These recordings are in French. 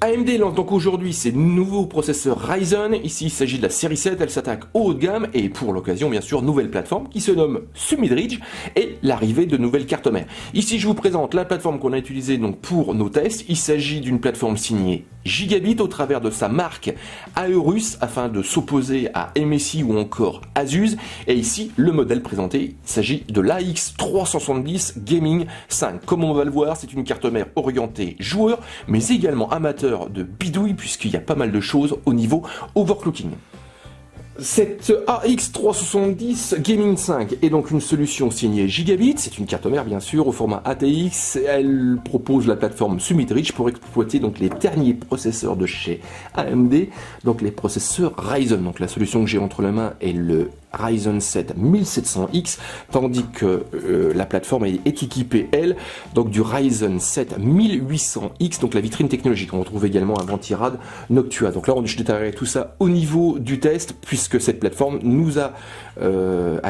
AMD lance donc aujourd'hui ses nouveaux processeurs Ryzen. Ici, il s'agit de la série 7, elle s'attaque au haut de gamme et pour l'occasion, bien sûr, nouvelle plateforme qui se nomme Summit Ridge et l'arrivée de nouvelles cartes mères. Ici, je vous présente la plateforme qu'on a utilisée donc pour nos tests. Il s'agit d'une plateforme signée Gigabit au travers de sa marque Aorus afin de s'opposer à MSI ou encore Asus. Et ici, le modèle présenté, il s'agit de l'AX370 Gaming 5. Comme on va le voir, c'est une carte mère orientée joueur, mais également amateur de bidouille puisqu'il y a pas mal de choses au niveau overclocking. Cette AX370 Gaming 5 est donc une solution signée Gigabit, c'est une carte mère bien sûr au format ATX, elle propose la plateforme Summit Ridge pour exploiter donc les derniers processeurs de chez AMD, donc les processeurs Ryzen. Donc la solution que j'ai entre les mains est le Ryzen 7 1700X, tandis que la plateforme est équipée, elle, donc du Ryzen 7 1800X, donc la vitrine technologique. On retrouve également un ventirad Noctua. Donc là, je détaillerai tout ça au niveau du test, puisque cette plateforme nous a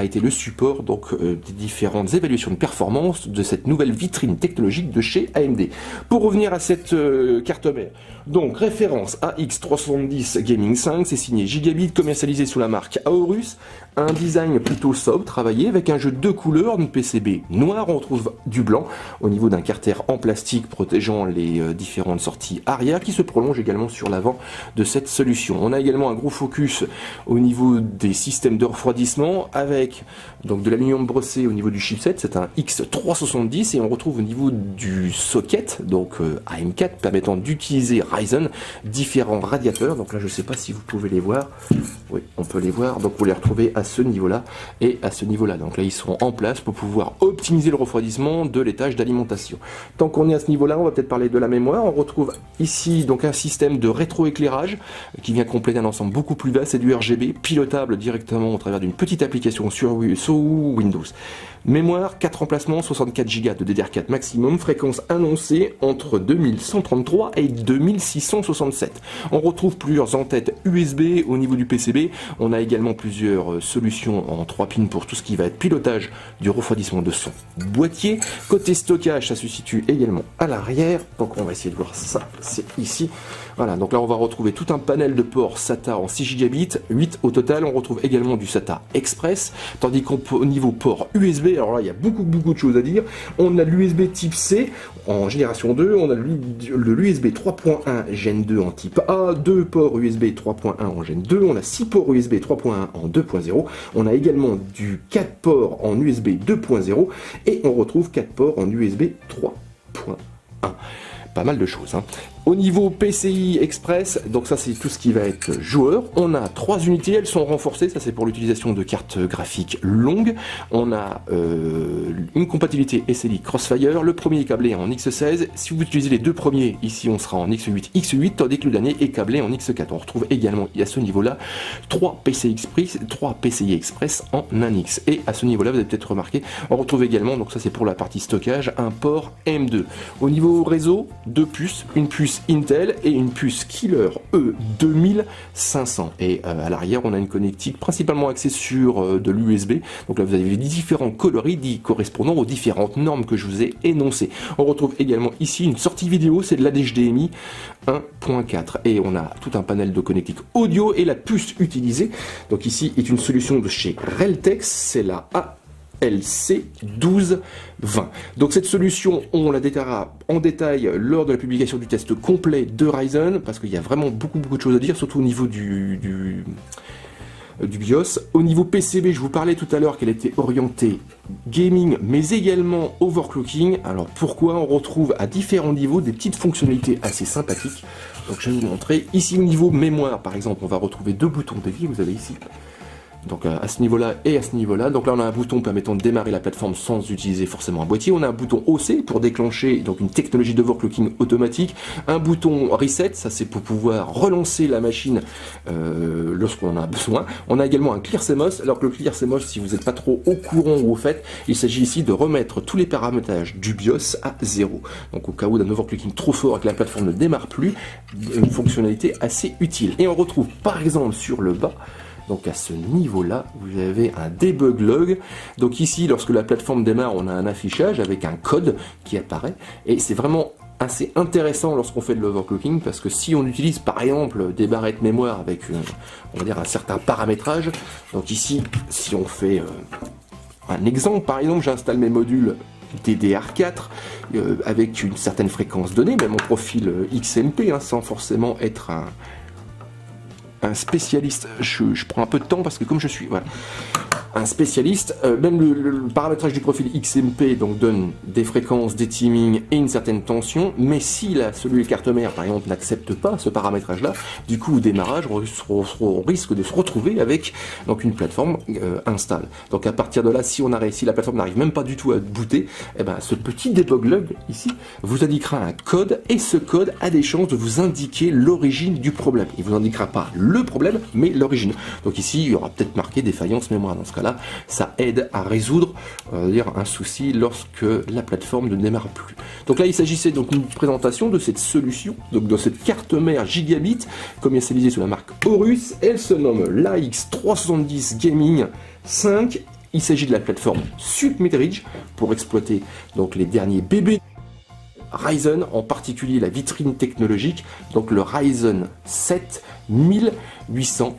été le support donc des différentes évaluations de performance de cette nouvelle vitrine technologique de chez AMD. Pour revenir à cette carte mère, donc référence AX370 Gaming 5, c'est signé Gigabit, commercialisé sous la marque Aorus. Un design plutôt sobre, travaillé avec un jeu de deux couleurs, une PCB noire, on retrouve du blanc au niveau d'un carter en plastique protégeant les différentes sorties arrière qui se prolonge également sur l'avant de cette solution. On a également un gros focus au niveau des systèmes de refroidissement avec donc de l'aluminium brossé au niveau du chipset, c'est un X370 et on retrouve au niveau du socket, donc AM4 permettant d'utiliser Ryzen, différents radiateurs. Donc là je ne sais pas si vous pouvez les voir, oui on peut les voir, donc vous les retrouvez à ce niveau-là et à ce niveau-là. Donc là, ils seront en place pour pouvoir optimiser le refroidissement de l'étage d'alimentation. Tant qu'on est à ce niveau-là, on va peut-être parler de la mémoire. On retrouve ici donc un système de rétroéclairage qui vient compléter un ensemble beaucoup plus vaste et du RGB pilotable directement au travers d'une petite application sur Windows. Mémoire, 4 emplacements, 64 Go de DDR4 maximum, fréquence annoncée entre 2133 et 2667. On retrouve plusieurs entêtes USB au niveau du PCB. On a également plusieurs solutions en 3 pins pour tout ce qui va être pilotage du refroidissement de son boîtier. Côté stockage, ça se situe également à l'arrière. Donc on va essayer de voir ça, c'est ici. Voilà, donc là on va retrouver tout un panel de ports SATA en 6 Gigabits, 8 au total. On retrouve également du SATA Express, tandis qu'au niveau port USB, alors là il y a beaucoup de choses à dire. On a l'USB type C en génération 2, on a le l'USB 3.1 Gen 2 en type A, 2 ports USB 3.1 en Gen 2, on a 6 ports USB 3.1 en 2.0, on a également du 4 ports en USB 2.0 et on retrouve 4 ports en USB 3.1. Pas mal de choses, hein. Au niveau PCI Express, donc ça c'est tout ce qui va être joueur. On a 3 unités, elles sont renforcées, ça c'est pour l'utilisation de cartes graphiques longues. On a une compatibilité SLI Crossfire, le premier est câblé en X16. Si vous utilisez les deux premiers, ici on sera en X8, X8, tandis que le dernier est câblé en X4. On retrouve également à ce niveau-là 3 PCI Express en 1X. Et à ce niveau-là, vous avez peut-être remarqué, on retrouve également, donc ça c'est pour la partie stockage, un port M2. Au niveau réseau, 2 puces, une puce Intel et une puce Killer E2500 et à l'arrière on a une connectique principalement axée sur de l'USB. Donc là vous avez les différents coloris correspondant aux différentes normes que je vous ai énoncées. On retrouve également ici une sortie vidéo, c'est de l'HDMI 1.4 et on a tout un panel de connectique audio et la puce utilisée donc ici est une solution de chez Reltex, c'est la LC1220. Donc cette solution, on la détaillera en détail lors de la publication du test complet de Ryzen, parce qu'il y a vraiment beaucoup de choses à dire, surtout au niveau du BIOS. Au niveau PCB, je vous parlais tout à l'heure qu'elle était orientée gaming, mais également overclocking. Alors pourquoi? On retrouve à différents niveaux des petites fonctionnalités assez sympathiques. Donc je vais vous montrer. Ici au niveau mémoire, par exemple, on va retrouver 2 boutons dédiés, vous avez ici. Donc à ce niveau-là et à ce niveau-là. Donc là on a un bouton permettant de démarrer la plateforme sans utiliser forcément un boîtier. On a un bouton OC pour déclencher donc une technologie d'overclocking automatique. Un bouton reset, ça c'est pour pouvoir relancer la machine lorsqu'on en a besoin. On a également un clear CMOS. Alors que le clear CMOS, si vous n'êtes pas trop au courant ou au fait, il s'agit ici de remettre tous les paramétrages du BIOS à 0. Donc au cas où d'un overclocking trop fort et que la plateforme ne démarre plus, une fonctionnalité assez utile. Et on retrouve par exemple sur le bas, donc à ce niveau-là, vous avez un debug log. Donc ici, lorsque la plateforme démarre, on a un affichage avec un code qui apparaît. Et c'est vraiment assez intéressant lorsqu'on fait de l'overclocking, parce que si on utilise par exemple des barrettes mémoire avec on va dire un certain paramétrage, donc ici si on fait un exemple, par exemple j'installe mes modules DDR4 avec une certaine fréquence donnée, même mon profil XMP, hein, sans forcément être un spécialiste, je prends un peu de temps parce que comme je suis voilà, un spécialiste, même le paramétrage du profil XMP donc donne des fréquences, des timings et une certaine tension, mais si la cellule carte mère par exemple n'accepte pas ce paramétrage là, du coup au démarrage on risque de se retrouver avec donc une plateforme install. Donc à partir de là, si on a réussi, la plateforme n'arrive même pas du tout à booter, et ben ce petit debug log ici vous indiquera un code, et ce code a des chances de vous indiquer l'origine du problème. Il vous indiquera pas le problème mais l'origine. Donc ici il y aura peut-être marqué défaillance mémoire. Dans ce cas là, ça aide à résoudre un souci lorsque la plateforme ne démarre plus. Donc là, il s'agissait donc d'une présentation de cette solution, donc de cette carte mère gigabit commercialisée sous la marque Aorus. Elle se nomme l'AX370 Gaming 5. Il s'agit de la plateforme Submidridge pour exploiter donc les derniers bébés Ryzen, en particulier la vitrine technologique, donc le Ryzen 7 1800X.